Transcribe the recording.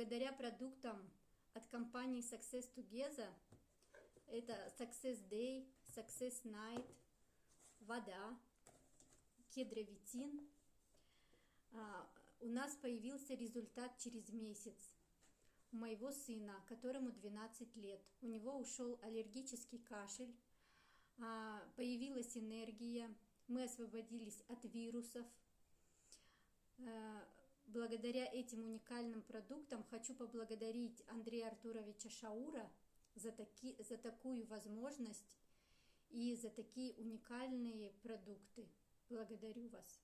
благодаря продуктам от компании Success Together, это Success Day, Success Night, вода, кедровитин, у нас появился результат через месяц. У моего сына, которому 12 лет, у него ушел аллергический кашель, появилась энергия, мы освободились от вирусов. Благодаря этим уникальным продуктам хочу поблагодарить Андрея Артуровича Шаура за такую возможность и за такие уникальные продукты. Благодарю вас.